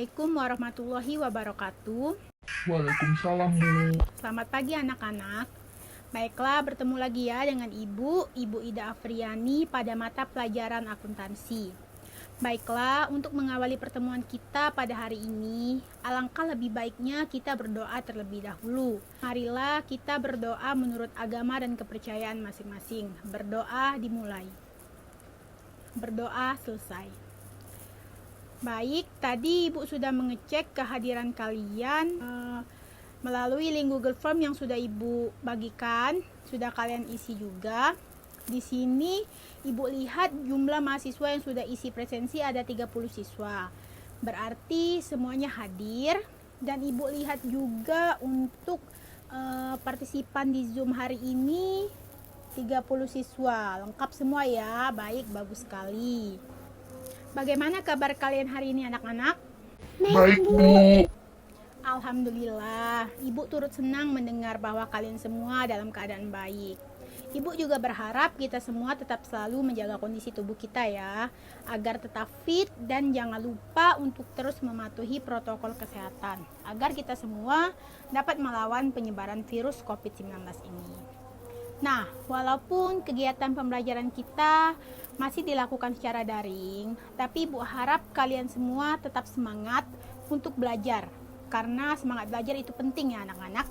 Assalamualaikum warahmatullahi wabarakatuh. Waalaikumsalam, Bu. Selamat pagi anak-anak. Baiklah, bertemu lagi ya dengan Ibu Ida Afriani pada mata pelajaran akuntansi. Baiklah, untuk mengawali pertemuan kita pada hari ini, alangkah lebih baiknya kita berdoa terlebih dahulu. Marilah kita berdoa menurut agama dan kepercayaan masing-masing. Berdoa dimulai. Berdoa selesai. Baik, tadi Ibu sudah mengecek kehadiran kalian melalui link Google Form yang sudah Ibu bagikan, sudah kalian isi juga. Di sini Ibu lihat jumlah mahasiswa yang sudah isi presensi ada 30 siswa. Berarti semuanya hadir, dan Ibu lihat juga untuk partisipan di Zoom hari ini 30 siswa. Lengkap semua ya. Baik, bagus sekali. Bagaimana kabar kalian hari ini anak-anak? Baik, Bu. Alhamdulillah, Ibu turut senang mendengar bahwa kalian semua dalam keadaan baik. Ibu juga berharap kita semua tetap selalu menjaga kondisi tubuh kita ya, agar tetap fit dan jangan lupa untuk terus mematuhi protokol kesehatan, agar kita semua dapat melawan penyebaran virus COVID-19 ini. Nah, walaupun kegiatan pembelajaran kita masih dilakukan secara daring, tapi Ibu harap kalian semua tetap semangat untuk belajar, karena semangat belajar itu penting ya anak-anak.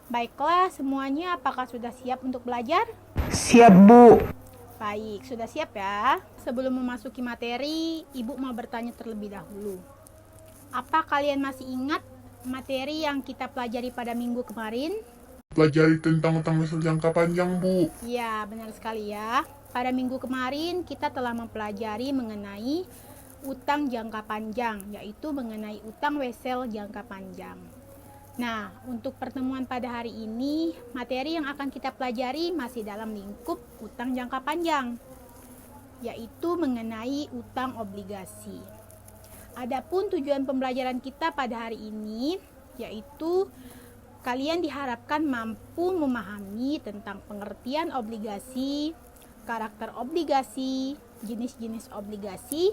Baiklah semuanya, apakah sudah siap untuk belajar? Siap, Bu. Baik, sudah siap ya. Sebelum memasuki materi, Ibu mau bertanya terlebih dahulu. Apa kalian masih ingat materi yang kita pelajari pada minggu kemarin? Pelajari tentang utang luar jangka panjang, Bu. Ya, benar sekali ya. Pada minggu kemarin kita telah mempelajari mengenai utang jangka panjang, yaitu mengenai utang wesel jangka panjang. Nah, untuk pertemuan pada hari ini, materi yang akan kita pelajari masih dalam lingkup utang jangka panjang, yaitu mengenai utang obligasi. Adapun tujuan pembelajaran kita pada hari ini, yaitu kalian diharapkan mampu memahami tentang pengertian obligasi, karakter obligasi, jenis-jenis obligasi,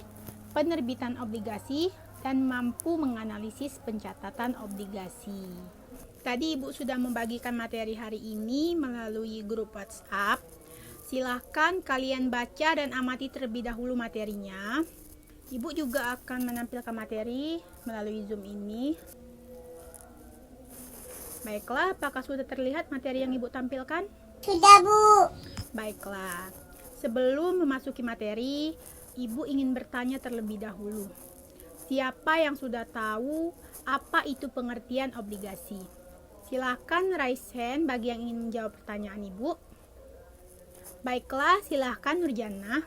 penerbitan obligasi, dan mampu menganalisis pencatatan obligasi. Tadi Ibu sudah membagikan materi hari ini melalui grup WhatsApp. Silahkan kalian baca dan amati terlebih dahulu materinya. Ibu juga akan menampilkan materi melalui Zoom ini. Baiklah, apakah sudah terlihat materi yang Ibu tampilkan? Sudah, Bu. Baiklah, sebelum memasuki materi, Ibu ingin bertanya terlebih dahulu. Siapa yang sudah tahu apa itu pengertian obligasi? Silakan raise hand bagi yang ingin menjawab pertanyaan Ibu. Baiklah, silakan Nurjana.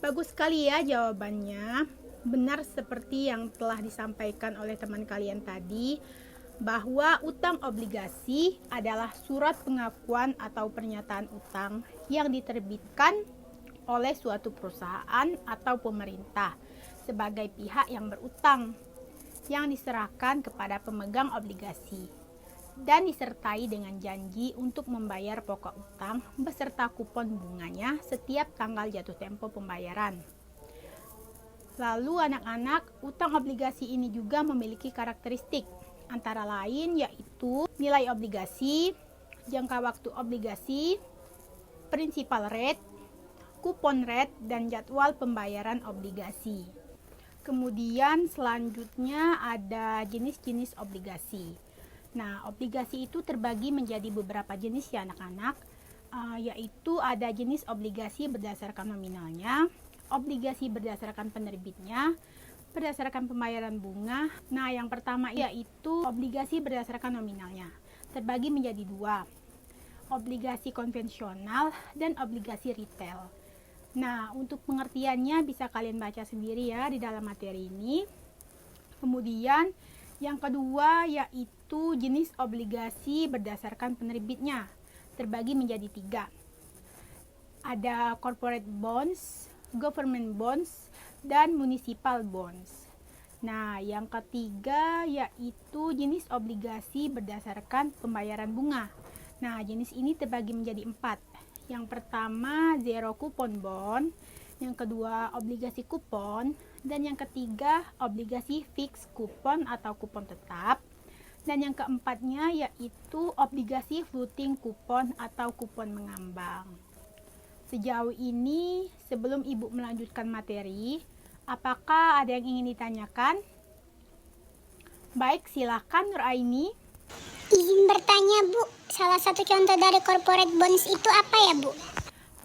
Bagus sekali ya jawabannya. Benar seperti yang telah disampaikan oleh teman kalian tadi, bahwa utang obligasi adalah surat pengakuan atau pernyataan utang yang diterbitkan oleh suatu perusahaan atau pemerintah sebagai pihak yang berutang, yang diserahkan kepada pemegang obligasi dan disertai dengan janji untuk membayar pokok utang beserta kupon bunganya setiap tanggal jatuh tempo pembayaran. Lalu anak-anak, utang obligasi ini juga memiliki karakteristik, antara lain yaitu nilai obligasi, jangka waktu obligasi, principal rate, kupon rate, dan jadwal pembayaran obligasi. Kemudian selanjutnya ada jenis-jenis obligasi. Nah, obligasi itu terbagi menjadi beberapa jenis ya anak-anak, yaitu ada jenis obligasi berdasarkan nominalnya, obligasi berdasarkan penerbitnya, berdasarkan pembayaran bunga. Nah, yang pertama yaitu obligasi berdasarkan nominalnya. Terbagi menjadi dua, obligasi konvensional dan obligasi retail. Nah, untuk pengertiannya bisa kalian baca sendiri ya di dalam materi ini. Kemudian, yang kedua yaitu jenis obligasi berdasarkan penerbitnya. Terbagi menjadi tiga. Ada corporate bonds, government bonds, dan municipal bonds. Nah, yang ketiga yaitu jenis obligasi berdasarkan pembayaran bunga. Nah, jenis ini terbagi menjadi empat. Yang pertama, zero coupon bond. yang kedua obligasi kupon, dan yang ketiga obligasi fix kupon atau kupon tetap, dan yang keempatnya yaitu obligasi floating kupon atau kupon mengambang. Sejauh ini, sebelum Ibu melanjutkan materi, apakah ada yang ingin ditanyakan? Baik, silakan Nuraini. Izin bertanya, Bu. Salah satu contoh dari corporate bonds itu apa ya, Bu?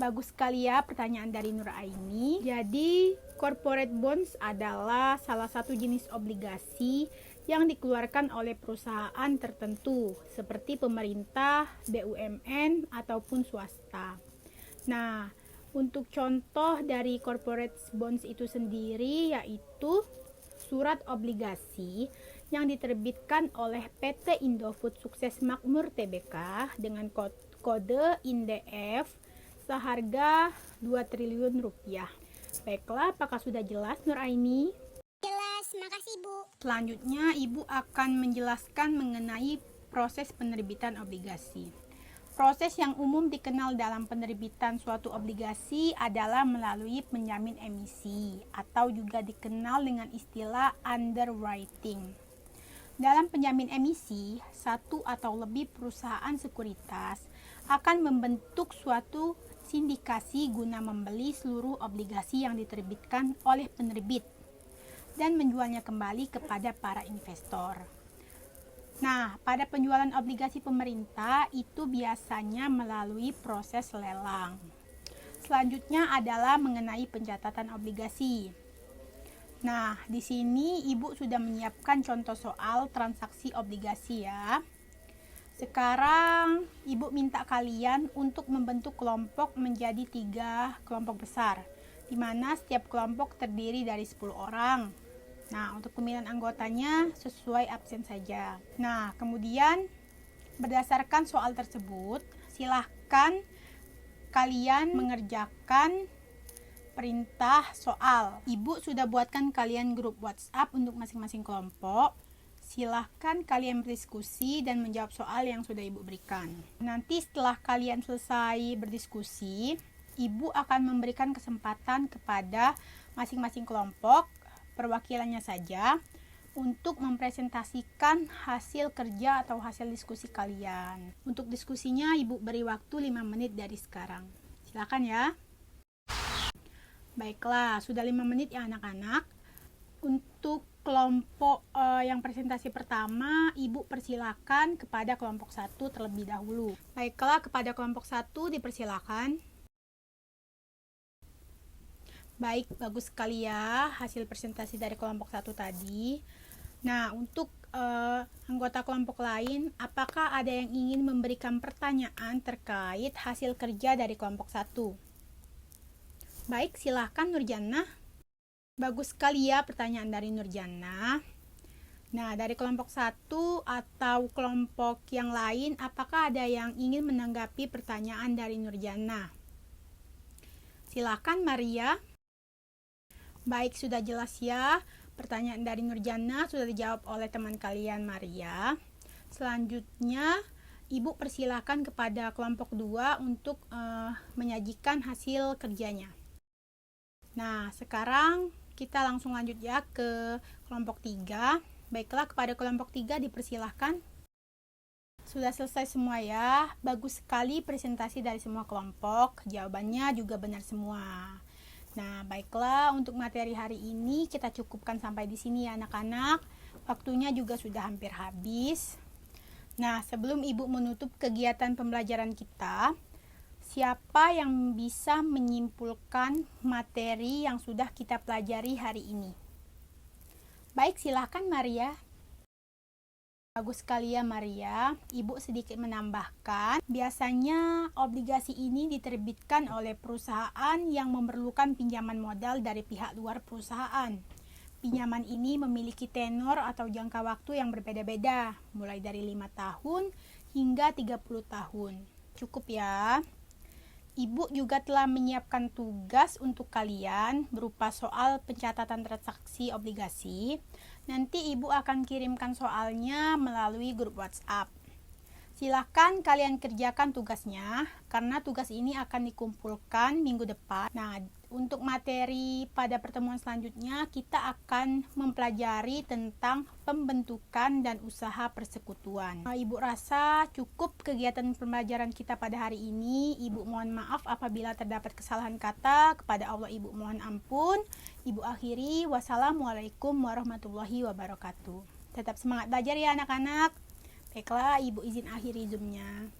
Bagus sekali ya pertanyaan dari Nuraini. Jadi, corporate bonds adalah salah satu jenis obligasi yang dikeluarkan oleh perusahaan tertentu, seperti pemerintah, BUMN, ataupun swasta. Nah, untuk contoh dari corporate bonds itu sendiri yaitu surat obligasi yang diterbitkan oleh PT Indofood Sukses Makmur Tbk dengan kode INDF seharga 2 triliun rupiah. Baiklah, apakah sudah jelas Nuraini? Jelas, makasih, Bu. Selanjutnya, Ibu akan menjelaskan mengenai proses penerbitan obligasi. Proses yang umum dikenal dalam penerbitan suatu obligasi adalah melalui penjamin emisi atau juga dikenal dengan istilah underwriting. Dalam penjamin emisi, satu atau lebih perusahaan sekuritas akan membentuk suatu sindikasi guna membeli seluruh obligasi yang diterbitkan oleh penerbit dan menjualnya kembali kepada para investor. Nah, pada penjualan obligasi pemerintah itu biasanya melalui proses lelang. Selanjutnya adalah mengenai pencatatan obligasi. Nah, di sini Ibu sudah menyiapkan contoh soal transaksi obligasi ya. Sekarang Ibu minta kalian untuk membentuk kelompok menjadi 3 kelompok besar, di mana setiap kelompok terdiri dari 10 orang. Nah, untuk pemilihan anggotanya sesuai absen saja. Nah, kemudian berdasarkan soal tersebut, silahkan kalian mengerjakan perintah soal. Ibu sudah buatkan kalian grup WhatsApp untuk masing-masing kelompok. Silahkan kalian berdiskusi dan menjawab soal yang sudah Ibu berikan. Nanti setelah kalian selesai berdiskusi, Ibu akan memberikan kesempatan kepada masing-masing kelompok, perwakilannya saja, untuk mempresentasikan hasil kerja atau hasil diskusi kalian. Untuk diskusinya Ibu beri waktu 5 menit dari sekarang. Silakan ya. Baiklah, sudah 5 menit ya anak-anak. Untuk kelompok yang presentasi pertama, Ibu persilakan kepada kelompok 1 terlebih dahulu. Baiklah, kepada kelompok 1 dipersilakan. Baik, bagus sekali ya hasil presentasi dari kelompok 1 tadi. Nah, untuk anggota kelompok lain, apakah ada yang ingin memberikan pertanyaan terkait hasil kerja dari kelompok 1? Baik, silahkan Nurjannah. Bagus sekali ya pertanyaan dari Nurjannah. Nah, dari kelompok 1 atau kelompok yang lain, apakah ada yang ingin menanggapi pertanyaan dari Nurjannah? Silahkan Maria. Baik, sudah jelas ya. Pertanyaan dari Nurjannah sudah dijawab oleh teman kalian Maria. Selanjutnya, Ibu persilahkan kepada kelompok 2 untuk menyajikan hasil kerjanya. Nah, sekarang kita langsung lanjut ya ke kelompok 3. Baiklah, kepada kelompok 3 dipersilahkan. Sudah selesai semua ya. Bagus sekali presentasi dari semua kelompok. Jawabannya juga benar semua. Nah, baiklah, untuk materi hari ini kita cukupkan sampai di sini ya anak-anak. Waktunya juga sudah hampir habis. Nah, sebelum Ibu menutup kegiatan pembelajaran kita, siapa yang bisa menyimpulkan materi yang sudah kita pelajari hari ini? Baik, silakan Maria. Bagus sekali ya Maria. Ibu sedikit menambahkan, biasanya obligasi ini diterbitkan oleh perusahaan yang memerlukan pinjaman modal dari pihak luar perusahaan. Pinjaman ini memiliki tenor atau jangka waktu yang berbeda-beda, mulai dari 5 tahun hingga 30 tahun. Cukup ya. Ibu juga telah menyiapkan tugas untuk kalian berupa soal pencatatan transaksi obligasi. Nanti Ibu akan kirimkan soalnya melalui grup WhatsApp. Silahkan kalian kerjakan tugasnya, karena tugas ini akan dikumpulkan minggu depan. Nah, Untuk materi pada pertemuan selanjutnya, kita akan mempelajari tentang pembentukan dan usaha persekutuan. Ibu rasa cukup kegiatan pembelajaran kita pada hari ini. Ibu mohon maaf apabila terdapat kesalahan kata. Kepada Allah Ibu mohon ampun. Ibu akhiri, wassalamualaikum warahmatullahi wabarakatuh. Tetap semangat belajar ya anak-anak. Baiklah, Ibu izin akhiri Zoom-nya.